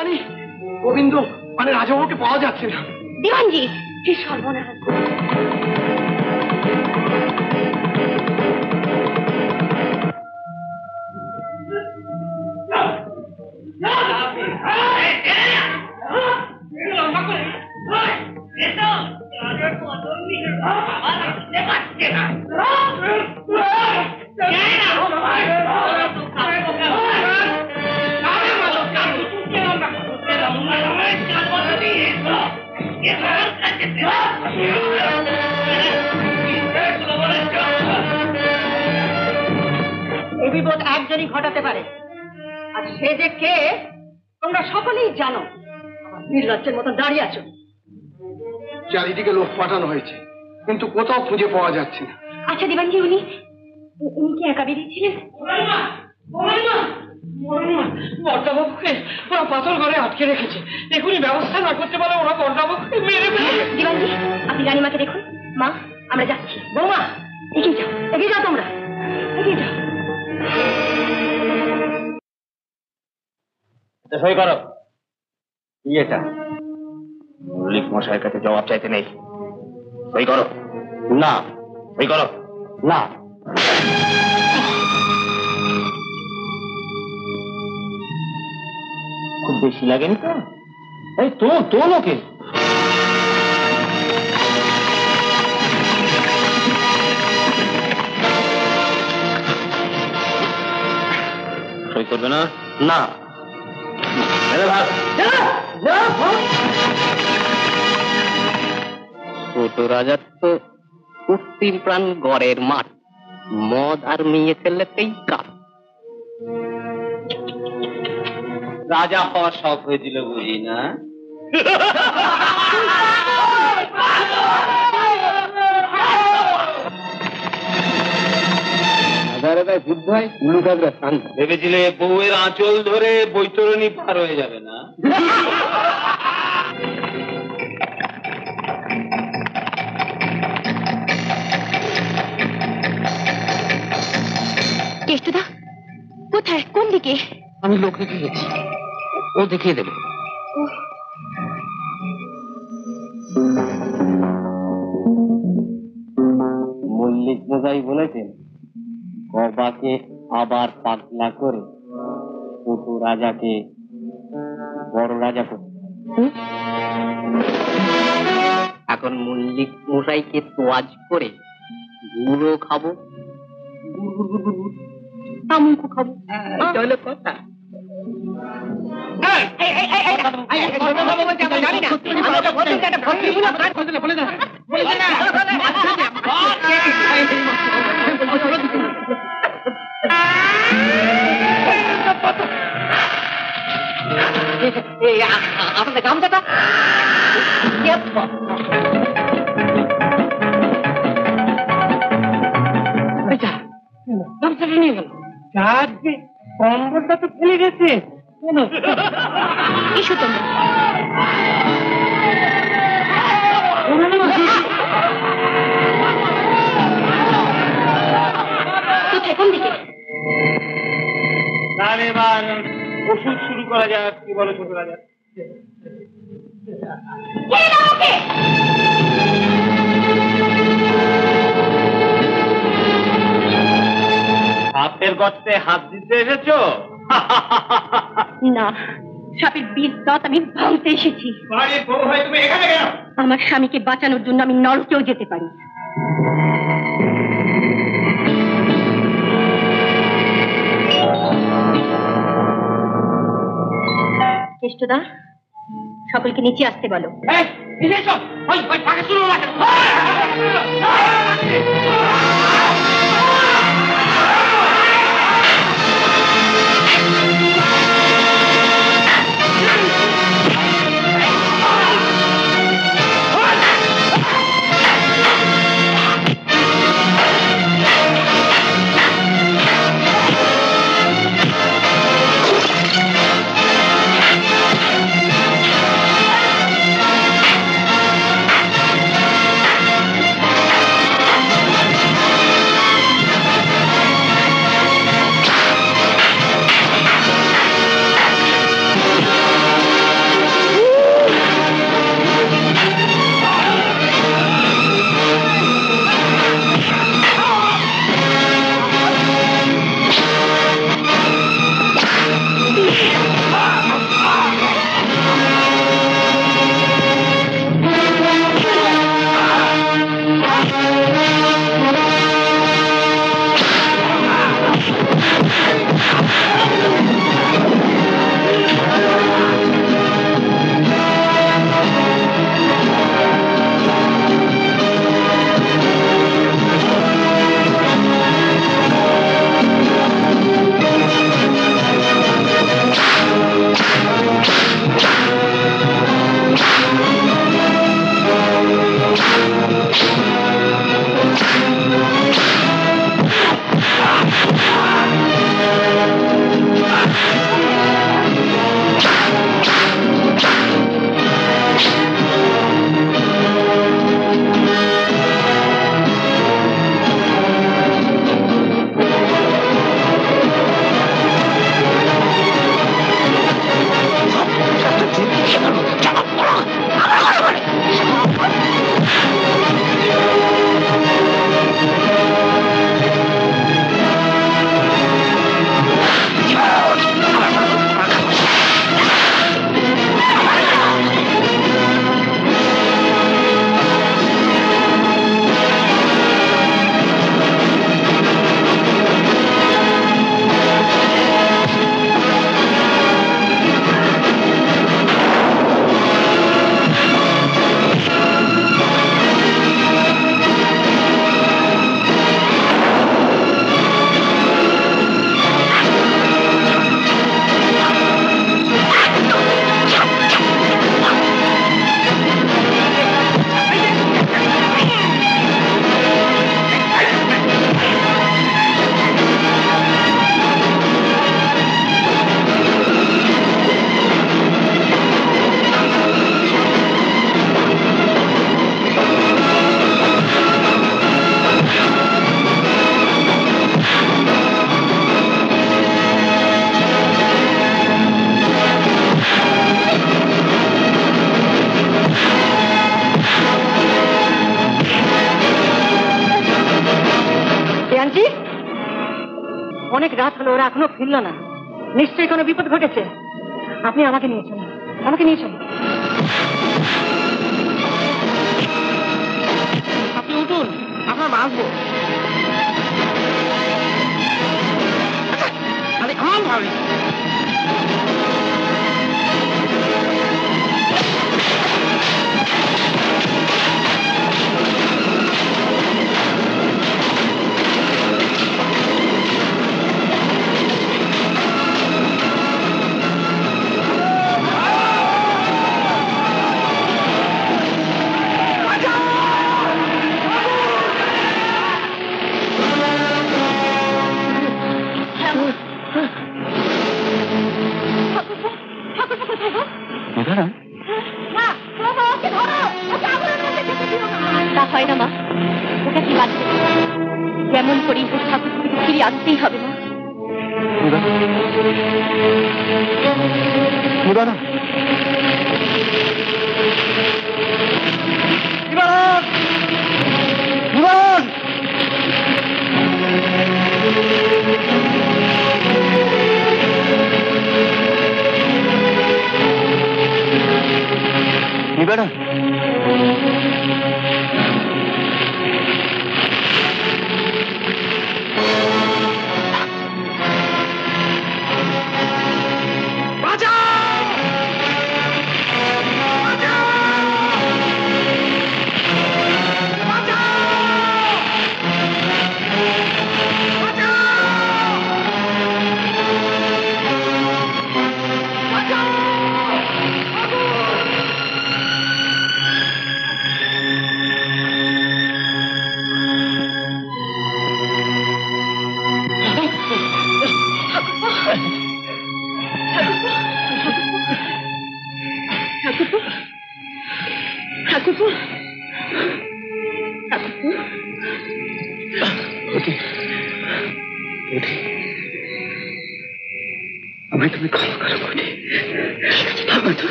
রানী, গোবিন্দ মানে রাজাবাবুকে পাওয়া যাচ্ছে না। দেওয়ানজি, কি সর্বনাশ! এই বিপদ একজনই ঘটাতে পারে, আর সে যে কে তোমরা সকলেই জানো। আমার নির্লজ্জের মতন দাঁড়িয়ে আছো। চারিদিকে লোক পাঠানো হয়েছে, কিন্তু কোথাও খুঁজে পাওয়া যাচ্ছে না। আচ্ছা দেবানজি, উনি কি একা বেরিয়েছিলেন? বড়দাবাবুকে ওরা পাথর ঘরে আটকে রেখেছে, এখনই ব্যবস্থা না করতে পারলে ওরা বড়দাবাবুকে মেরে ফেলবে। দেবানজি, আপনি রানীমাকে দেখুন। মা, আমরা যাচ্ছি। বৌমা, এগিয়ে যাও, এগিয়ে যাও, তোমরা এগিয়ে যাও। সই করো। কি এটা? মল্লিক মশাইয়ের কাছে জবাব চাইতে নেই। সই করো। না। সই করো। না। খুব বেশি লাগেনি তো? এই তো লোকে সই করবে না? না। ছোট রাজার তো কুস্তির প্রাণ গড়ের মাঠ, মদ আর মেয়ে ছেলেতেই কাপ। রাজা হওয়ার শখ হয়েছিল বুঝি না? ভেবেছিলে বউয়ের আঁচল ধরে বৈতরণী পার হয়ে যাবে না? কেষ্টদা কোথায়, কোন দিকে? আমি লোক রেখে গেছি, ও দেখিয়ে দেবে। মল্লিক মশাই বলেছেন গবাকে আবার পাগলা করে ছোট রাজাকে বড় রাজা করতে। এখন মল্লিক মশাইকে তোয়াজ করে গুঁড়ো খাবো, আমুকও খাবো। চলো কথা। আপনাদের গামছাটা গামছাটা নিয়ে গেল। কম্বলটা তো ফেলে গেছে। এসো তোমরা। কোথায়, কোন দিকে? এবার ওষুধ শুরু করা যাক। কি বলো ছোট রাজা? সাপের গর্তে হাত দিতে এসেছো? না, সাপের বিষ দাঁত আমি ভাঙতে এসেছি। তুমি এখানে কেন? আমার স্বামীকে বাঁচানোর জন্য আমি নরকেও যেতে পারি। কেষ্টদা, সকলকে নিচে আসতে বলো। হলো ওরা এখনো ফিরল না। নিশ্চয়ই কোনো বিপদ ঘটেছে। আপনি আমাকে নিয়ে চলুন, আমাকে নিয়ে চলুন। আপনি উঠুন, আপনার বাঁচবো। আরে আমার ভাবি তা হয় না মা, ওটা কি লাগছে? যেমন করেই হোক ঠাকুরকে ফিরিয়ে আসতেই হবে মা।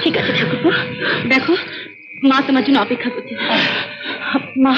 ঠিক আছে ঠাকুরপো, দেখো মা তোমার জন্য অপেক্ষা করছে। মা,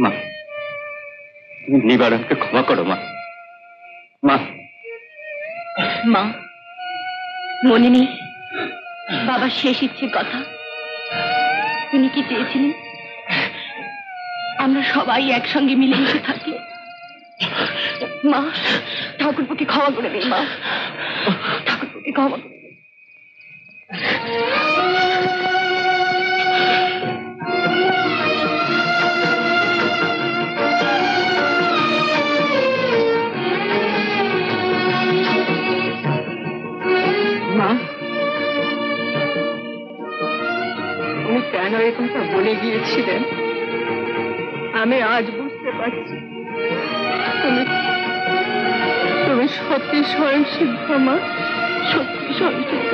মা তুমি নিবারণকে ক্ষমা করো মা। মা, মা মনে নেই বাবার শেষ ইচ্ছের কথা? তিনি কি চেয়েছিলেন আমরা সবাই একসঙ্গে মিলেমিশে থাকি। মা, ঠাকুরপোকে ক্ষমা করে দেই মা, ঠাকুরপোকে ক্ষমা করে দেই। মা, উনি কেন এই কথা বলে গিয়েছিলেন আমি আজ বুঝতে পারছি। তুমি সত্যি স্বয়ং সিদ্ধ মা, সত্যি স্বয়ং সিদ্ধ।